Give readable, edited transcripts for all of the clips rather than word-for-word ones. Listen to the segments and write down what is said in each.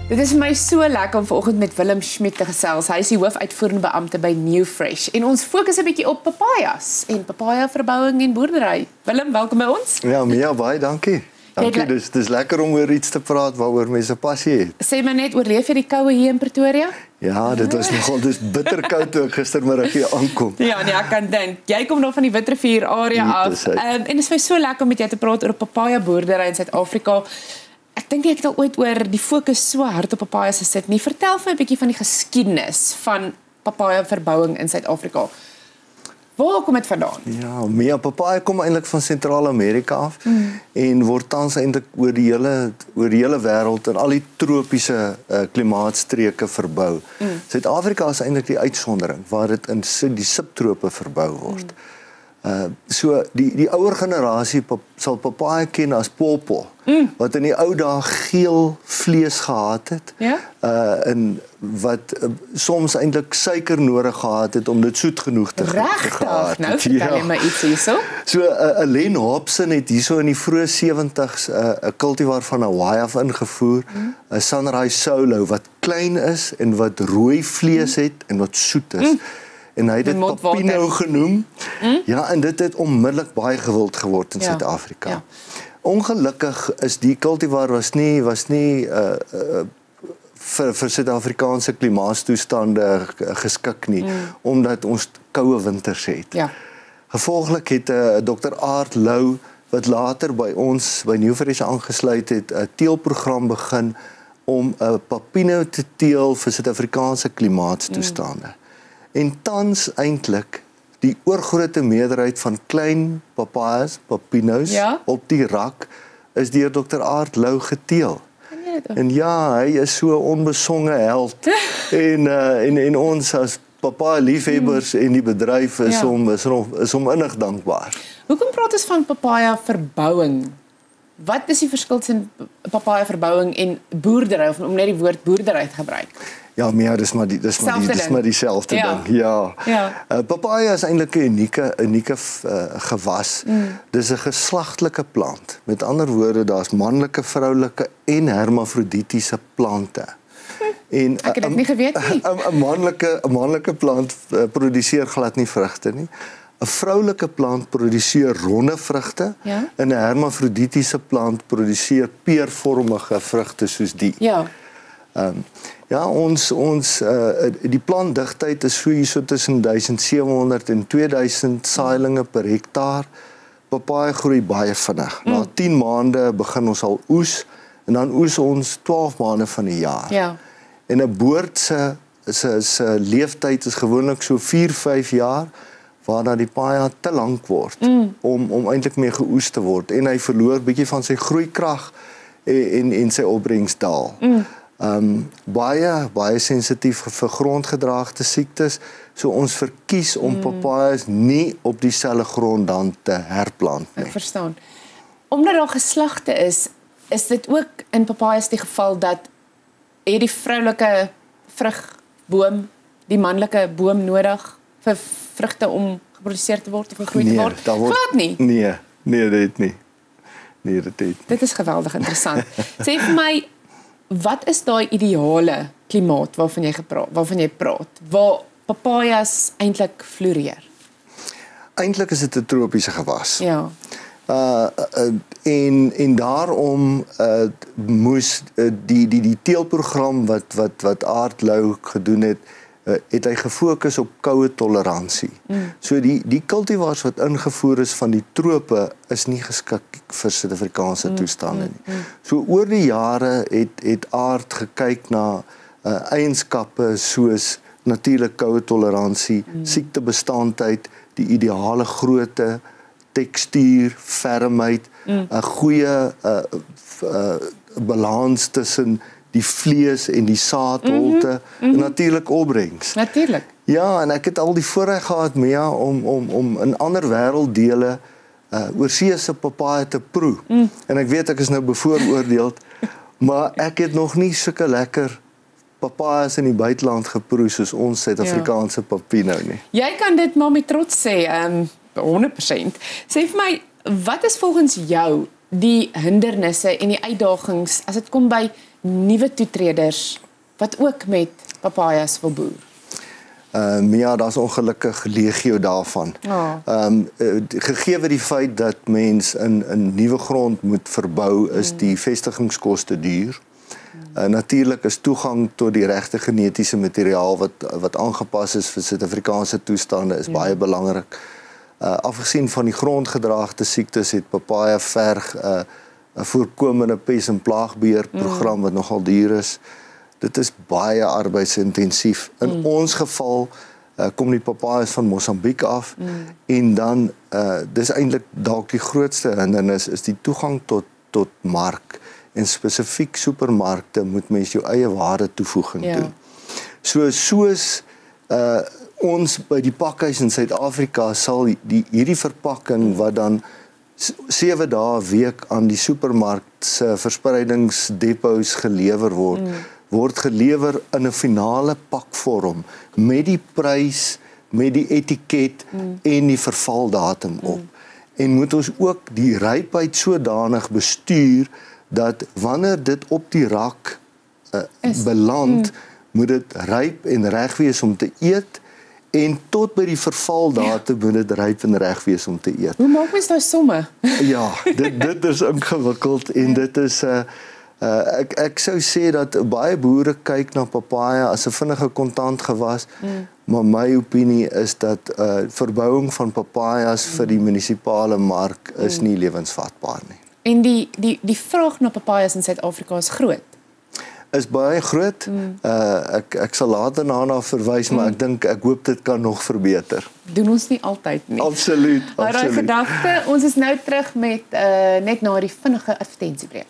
Dit is vir my so lekker om vanoggend met Willem Schmidt te gesels. Hy is die hoofuitvoerende beampte by Newfresh en ons fokus 'n bietjie op papajas en papaja verbouing en boerdery. Willem, welkom by ons. Ja, Mia, baie dankie. Dankie, dis lekker om oor iets te praat waaroor mense passie het. Sê maar net, oorleef jy die koue hier in Pretoria? Ja, dit was nogal bitterkoud toe ek gistermiddag hier aankom. Ja, nee, ek kan dink. Jy kom nog van die Witrifuur area af. En dit is vir my so lekker om met jou te praat oor papaja boerdery in Suid-Afrika. Ek dink ek het al ooit oor die fokus so hard op papajas gesit nie. Vertel vir my 'n bietjie van die geskiedenis van papaja verbouing in Suid-Afrika. Waar kom dit vandaan? Ja, Mia, papaja kom eintlik van Sentraal-Amerika af en word tans eintlik oor die hele wêreld in al die tropiese klimaatstreke verbou. Suid-Afrika is eintlik die uitsondering waar dit in die subtrope verbou word. So die ouer generasie sal papaja ken as pawpaw, wat in die ou dae geel vlees gehad het, en wat soms eintlik suiker nodig gehad het om dit soet genoeg te gehad. Nou vertel jy my iets hierso. So Len Hobson het hierso in die vroeë 70's 'n cultivar van Hawaii af ingevoer, 'n Sunrise Solo wat klein is en wat rooi vlees het en wat soet is. En hy het dit Papino genoem. Ja, en dit het onmiddellik baie gewild geword in Suid-Afrika. Ja. Ongelukkig is die cultivar was nie vir Suid-Afrikaanse klimaatstoestande geskik nie, omdat ons koue winters het. Ja. Gevolglik het Dr. Aart Lou, wat later by ons by Newfresh aangesluit het, 'n teelprogram begin om 'n Papino te teel vir Suid-Afrikaanse klimaatstoestande. En tans eintlik die oorgrootste meerderheid van klein papajas, papinos op die rak is deur Dr. Aart Lou geteel. En ja, hy is so 'n onbesonge held. en ons as papaja liefhebbers en die bedryf is hom innig dankbaar. Hoekom praat ons van papaja verbouing? Wat is die verskil tussen papaja verbouing en boerdery, of om net die woord boerdery te gebruik? Ja, Mia, dis maar dieselfde ding. Ja. Papaja is eintlik 'n unieke gewas. Dis 'n geslagtelike plant. Met ander woorde, daar's manlike, vroulike en hermafroditiese plante. En ek het dit nie geweet nie. 'n manlike plant produseer glad nie vrugte nie. 'n vroulike plant produseer ronde vrugte en 'n hermafroditiese plant produseer peervormige vrugte soos die. Ja. Die plantdigtheid is so hierso tussen 1700 en 2000 saailinge per hektaar. Papaja groei baie vinnig. Na 10 maande begin ons al oes en dan oes ons 12 maande van die jaar. Ja. En 'n boord se leeftyd is gewoonlik so 4-5 jaar, waarna die papaja te lank word om eintlik mee geoes te word en hy verloor bietjie van sy groeikrag en sy opbrengs daal. Baie sensitief vir grondgedraagde siektes, so ons verkies om papajas nie op dieselfde grond dan te herplant nie. Ek verstaan. Omdat daar geslagte is dit ook in papajas die geval dat jy die vroulike vrugboom, die manlike boom nodig vir vrugte om geproduseer te word of gegroei te word? Glad nie? Nee, dit nie. Nee, dit nie. Dit is geweldig interessant. Sê vir my, wat is daai ideale klimaat waarvan jy praat, waar papajas eintlik floreer? Eintlik is dit 'n tropiese gewas. Ja. En daarom moes die teelprogram wat Aart Lou gedoen het hy gefokus op koue toleransie. So die cultivars wat ingevoer is van die trope is nie geskik vir Suid-Afrikaanse toestande nie. So oor die jare het Aart gekyk na eienskappe soos natuurlik koue toleransie, siektebestanddheid, die ideale grootte, tekstuur, fermheid, 'n goeie balans tussen die vlees en die saadholte en natuurlik opbrengs. Natuurlik. Ja, en ek het al die voorreg gehad, Mia, om in ander wêrelddele oorsee se papaja te proe. En ek weet ek is nou bevooroordeeld, maar ek het nog nie sulke lekker papajas in die buiteland geproe soos ons Suid-Afrikaanse papino nie. Jy kan dit maar met trots sê, 100%. Sê vir my, wat is volgens jou die hindernisse en die uitdagings as dit kom by nuwe toetreders wat ook met papajas wil boer? Ja, daar's ongelukkig legio daarvan. Gegee die feit dat mens in nuwe grond moet verbou, is die vestigingskoste duur. Natuurlik is toegang tot die regte genetiese materiaal wat aangepas is vir Suid-Afrikaanse toestande is baie belangrik. Afgesien van die grondgedraagde siektes het papaja verg 'n voorkomende pes- en plaagbeheerprogram wat nogal duur is. Dit is baie arbeidsintensief. In ons geval kom die papajas van Mosambiek af en dan, dis eintlik dalk die grootste hindernis is die toegang tot mark. En spesifiek supermarkte moet mens jou eie waarde toevoeging doen. Soos ons by die pakhuis in Suid-Afrika sal hierdie verpakking wat dan 7 dae 'n week aan die supermark se verspreidingsdepots gelewer word gelewer in 'n finale pakvorm met die prys, met die etiket en die vervaldatum op. En moet ons ook die rypheid sodanig bestuur dat wanneer dit op die rak beland, moet dit ryp en reg wees om te eet en tot by die vervaldatum moet dit ryp en reg wees om te eet. Hoe maak mens daai somme? Ja, dit is ingewikkeld en dit is ek sou sê dat baie boere kyk na papaja as 'n vinnige kontant gewas, maar my opinie is dat verbouing van papajas vir die munisipale mark is nie lewensvatbaar nie. En die vraag na papajas in Suid-Afrika is groot. Is baie groot. Ek sal later daarna verwys, maar ek hoop dit kan nog verbeter. Doen ons nie altyd nie. Absoluut. Maar daai gedagte, ons is nou terug met net na die vinnige advertensiebreek.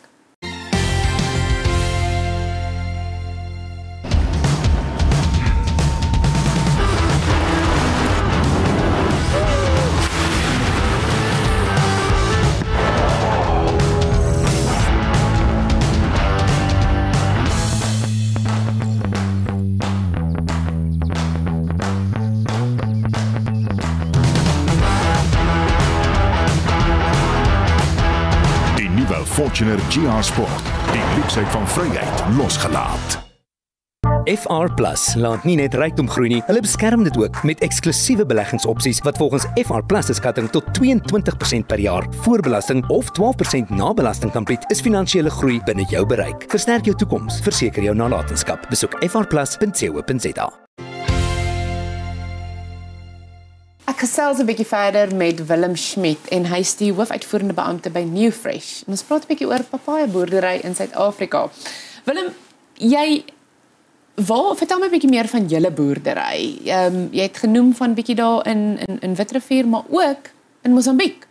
Fortuner GR Sport, die luksheid van vryheid losgelaat. FR Plus laat nie net rykdom groei nie, hulle beskerm dit ook met eksklusiewe beleggingsopsies wat volgens FR Plus se skatting tot 22% per jaar voor belasting of 12% na belasting kan bied, is finansiële groei binne jou bereik. Versterk jou toekoms, verseker jou nalatenskap. Besoek frplus.co.za. Ek gesels 'n bietjie verder met Willem Schmidt en hy is die hoofuitvoerende beampte by Newfresh. En ons praat 'n bietjie oor papaja boerdery in Suid-Afrika. Willem, vertel my 'n bietjie meer van julle boerdery. Jy het genoem van bietjie daar in Witrifuur, maar ook in Mosambiek.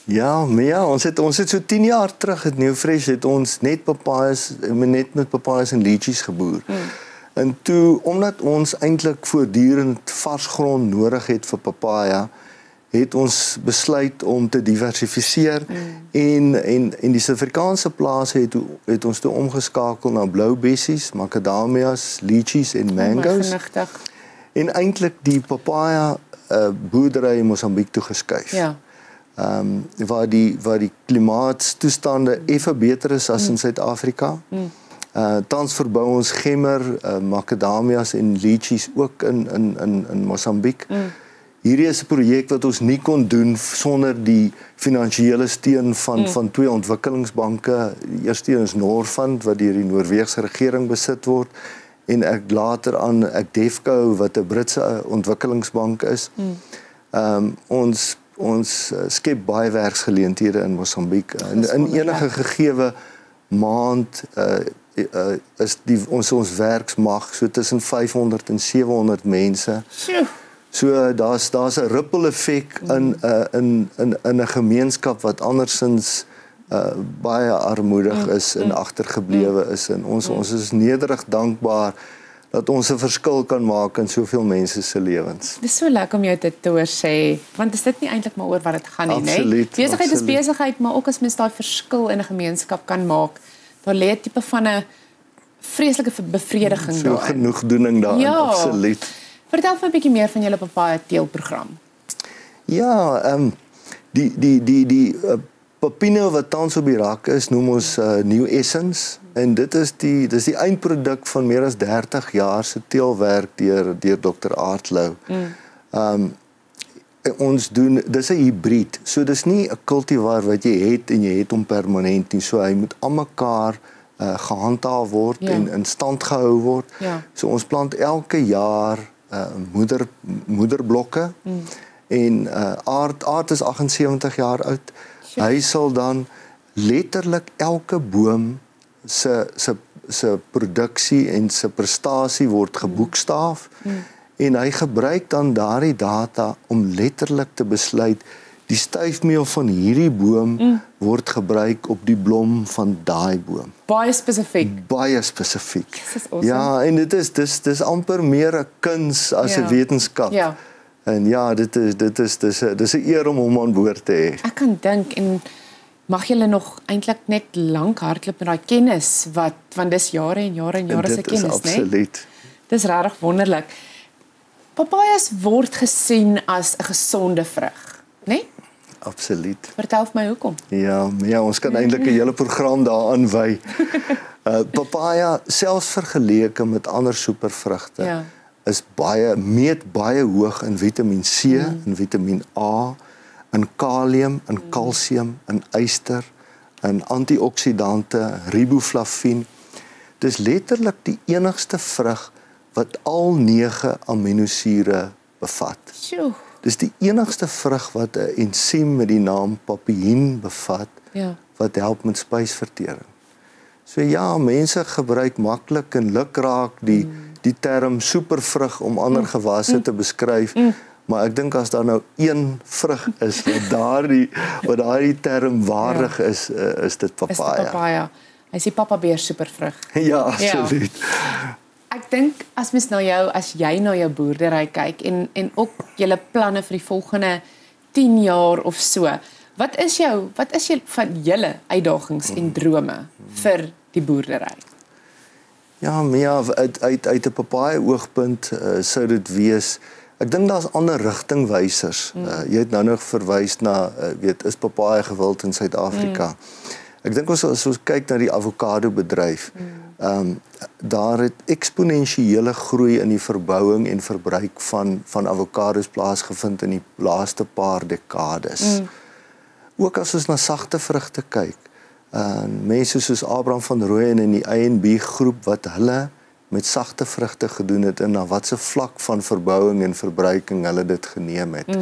Ja, ons het so 10 jaar terug het Newfresh het ons net met papajas en lychees geboer. En toe, omdat ons eintlik voortdurend vars grond nodig het vir papaja, het ons besluit om te diversifiseer en die Suid-Afrikaanse plase het ons toe omgeskakel na blou bessies, macadamias, lychees en mango's. En eintlik die papaja boerdery in Mosambiek toe geskuif. Ja. Waar die klimaatstoestande effe beter is as in Suid-Afrika. Tans verbou ons gemmer, macadamias en lychees ook in Mosambiek. Hierdie is 'n projek wat ons nie kon doen sonder die finansiële steun van twee ontwikkelingsbanke. Die eerste een is Norfund wat deur die Noorse regering besit word en ek later aan DEFCO wat 'n Britse ontwikkelingsbank is. Ons skep baie werksgeleenthede in Mosambiek. In enige gegewe maand is ons werksmag so tussen 500 en 700 mense. So daar's 'n ripple effek in 'n gemeenskap wat andersins baie armoedig is en agtergeblewe is en ons is nederig dankbaar dat ons 'n verskil kan maak in soveel mense se lewens. Dis so lekker om jou dit te hoor sê, want is dit nie eintlik maar oor wat dit gaan nie, nee? Besigheid is besigheid, maar ook as mens daai verskil in 'n gemeenskap kan maak, daar lê 'n tipe van 'n vreeslike bevrediging daarin. So genoegdoening daarin, absoluut. Vertel vir 'n bietjie meer van julle papaja teelprogram. Ja, die Papino wat tans op die rak is, noem ons New Essence, en dit is die eindproduk van meer as 30 jaar se teelwerk deur Dr. Aart Lou. Ons doen, dis 'n hibrid, so dis nie 'n cultivar wat jy het en jy het hom permanent nie, so hy moet aan mekaar gehandhaaf word en in stand gehou word. So ons plant elke jaar moederblokke en Aart is 78 jaar oud. Hy sal dan letterlik elke boom se produksie en se prestasie word geboekstaaf en hy gebruik dan daardie data om letterlik te besluit die stuifmeel van hierdie boom word gebruik op die blom van daai boom. Baie spesifiek. Baie spesifiek. Awesome. Ja, en dis amper meer 'n kuns as 'n wetenskap. Ja. En ja, dis 'n eer om hom aan boord te hê. Ek kan dink en mag julle nog eintlik net lank hardloop met daai kennis want dis jare en jare en jare se kennis, né? Dit is absoluut. Dis regtig wonderlik. Papajas word gesien as 'n gesonde vrug, né? Absoluut. Vertel vir my hoekom. Ja, ons kan eintlik 'n hele program daaraan wy. Papaya, selfs vergeleke met ander supervrugte, is baie hoog in Vitamiin C, in Vitamiin A, in kalium, in kalsium, in yster, in antioksidante, riboflavien. Dis letterlik die enigste vrug wat al 9 aminosure bevat. Sjoe. Dis die enigste vrug wat 'n ensiem met die naam papain bevat, wat help met spysvertering. So ja, mense gebruik maklik en lukraak die term supervrug om ander gewasse te beskryf, maar ek dink as daar nou een vrug is wat daardie term waardig is dit papaya. Is dit papaya. Hy sê papabeer supervrug. Ja, absoluut. Ek dink as jy na jou boerdery kyk en ook julle planne vir die volgende 10 jaar of so. Wat is van julle uitdagings en drome vir die boerdery? Ja, uit 'n papaja oogpunt sou dit wees. Ek dink daar's ander rigtingwysers. Jy het nou nog verwys na is papaja gewild in Suid-Afrika. Ek dink as ons kyk na die avokado bedryf, daar het eksponensiële groei in die verbouing en verbruik van avokados plaasgevind in die laaste paar dekades. Ook as ons na sagte vrugte kyk, mense soos Abraham van Rooyen en die A&B groep wat hulle met sagte vrugte gedoen het en na watse vlak van verbouing en verbruiking hulle dit geneem het.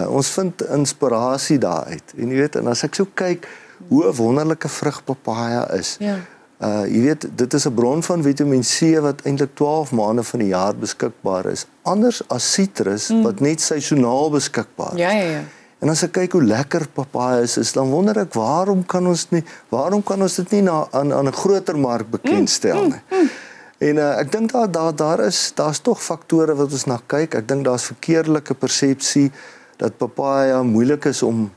Ons vind inspirasie daaruit. En jy weet, en as ek so kyk hoe 'n wonderlike vrug papaya is. Jy weet, dit is 'n bron van Vitamiin C wat eintlik 12 maande van die jaar beskikbaar is. Anders as sitrus wat net seisoonaal beskikbaar is. Ja. En as ek kyk hoe lekker papaya is, dan wonder ek waarom kan ons dit nie aan 'n groter mark bekendstel nie. En ek dink daar's tog faktore wat ons na kyk. Ek dink daar's verkeerdelike persepsie dat papaya moeilik is om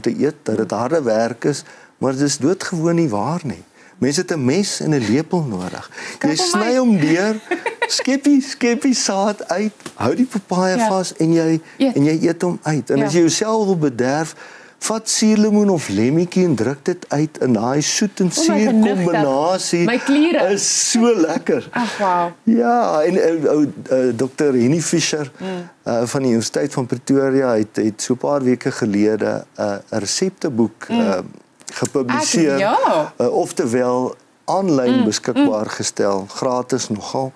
te eet, dat dit harde werk is, maar dit is doodgewoon nie waar nie. Mense het 'n mes en 'n lepel nodig. Jy sny hom deur, skep saad uit, hou die papaya vas en jy eet hom uit. En as jy jouself wil bederf, vat suurlemoen of lemmetjie en druk dit uit in daai soet en suur kombinasie. My kliere is so lekker. Ag, wow. Ja, en Dr. Henny Fisher van die Universiteit van Pretoria het so 'n paar weke gelede 'n resepteboek gepubliseer. Oftewel aanlyn beskikbaar gestel, gratis nogal.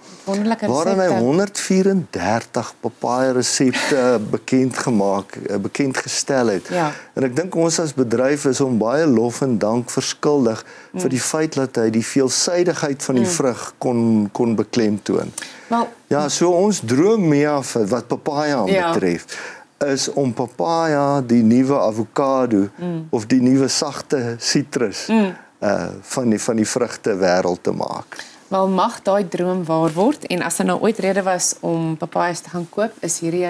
Waarin hy 134 papaya resepte bekend gestel het. En ek dink ons as bedryf is hom baie lof en dank verskuldig vir die feit dat hy die veelsidigheid van die vrug kon beklemtoon. Ja, so ons droom meer wat papaya betref is om papaya die nuwe avokado of die nuwe sagte sitrus van die vrugte wêreld te maak. Wel mag daai droom waar word en as daar nou ooit rede was om papajas te gaan koop, is hierdie